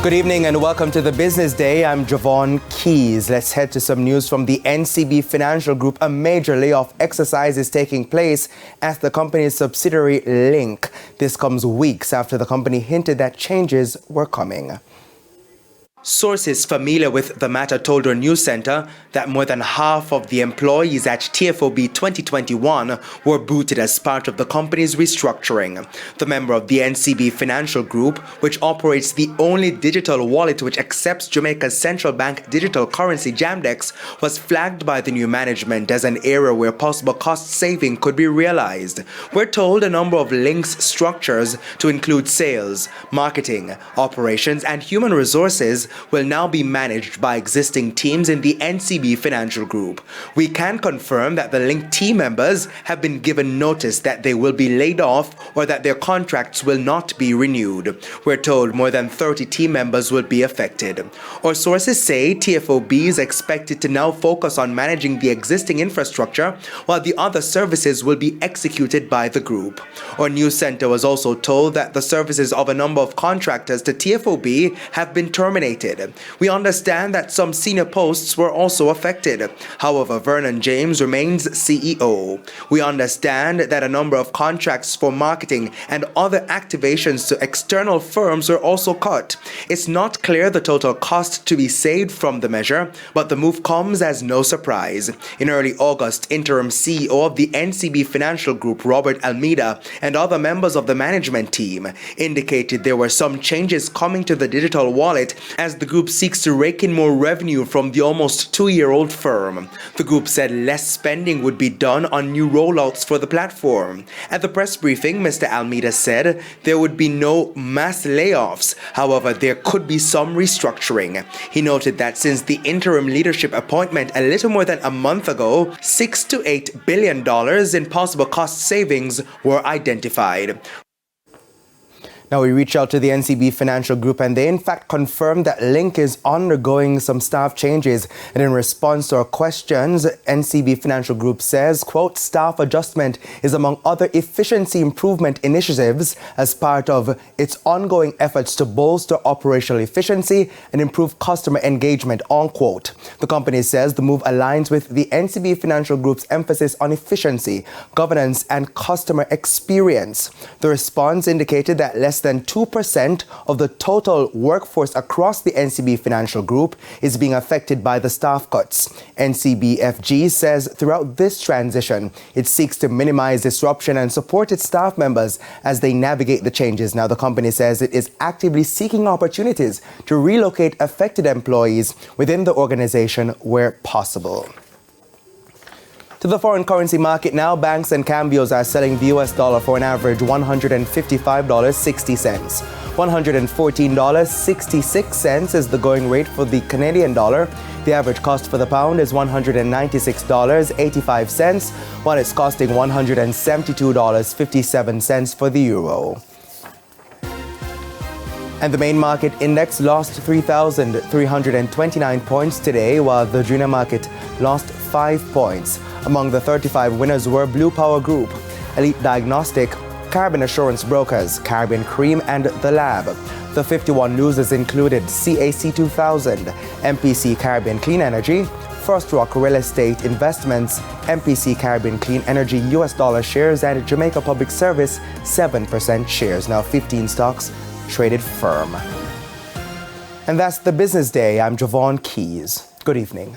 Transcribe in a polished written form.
Good evening and welcome to the Business Day. I'm Javon Keys. Let's head to some news from the NCB Financial Group. A major layoff exercise is taking place at the company's subsidiary Lynk. This comes weeks after the company hinted that changes were coming. Sources familiar with the matter told our news center that more than half of the employees at TFOB 2021 were booted as part of the company's restructuring. The member of the NCB Financial Group, which operates the only digital wallet which accepts Jamaica's central bank digital currency Jamdex, was flagged by the new management as an area where possible cost saving could be realized. We're told a number of Link's structures, to include sales, marketing, operations, and human resources, will now be managed by existing teams in the NCB Financial Group. We can confirm that the Link team members have been given notice that they will be laid off or that their contracts will not be renewed. We're told more than 30 team members will be affected. Our sources say TFOB is expected to now focus on managing the existing infrastructure, while the other services will be executed by the group. Our news center was also told that the services of a number of contractors to TFOB have been terminated. We understand that some senior posts were also affected. However, Vernon James remains CEO. We understand that a number of contracts for marketing and other activations to external firms were also cut. It's not clear the total cost to be saved from the measure, but the move comes as no surprise. In early August, interim CEO of the NCB Financial Group, Robert Almeida, and other members of the management team indicated there were some changes coming to the digital wallet as the group seeks to rake in more revenue from the almost two-year-old firm. The group said less spending would be done on new rollouts for the platform. At the press briefing, Mr. Almeida said there would be no mass layoffs. However, there could be some restructuring. He noted that since the interim leadership appointment a little more than a month ago, $6 to $8 billion in possible cost savings were identified. Now we reach out to the NCB Financial Group and they in fact confirmed that Link is undergoing some staff changes. And in response to our questions, NCB Financial Group says, quote, staff adjustment is among other efficiency improvement initiatives as part of its ongoing efforts to bolster operational efficiency and improve customer engagement, unquote. The company says the move aligns with the NCB Financial Group's emphasis on efficiency, governance, and customer experience. The response indicated that less than 2% of the total workforce across the NCB Financial Group is being affected by the staff cuts. NCBFG says throughout this transition, it seeks to minimize disruption and support its staff members as they navigate the changes. Now, the company says it is actively seeking opportunities to relocate affected employees within the organization where possible. To the foreign currency market now, banks and cambios are selling the US dollar for an average $155.60. $114.66 is the going rate for the Canadian dollar. The average cost for the pound is $196.85, while it's costing $172.57 for the euro. And the main market index lost 3,329 points today, while the junior market lost 5 points. Among the 35 winners were Blue Power Group, Elite Diagnostic, Caribbean Assurance Brokers, Caribbean Cream, and The Lab. The 51 losers included CAC 2000, MPC Caribbean Clean Energy, First Rock Real Estate Investments, MPC Caribbean Clean Energy US dollar shares, and Jamaica Public Service 7% shares. Now 15 stocks traded firm. And that's the Business Day. I'm Javon Keys. Good evening.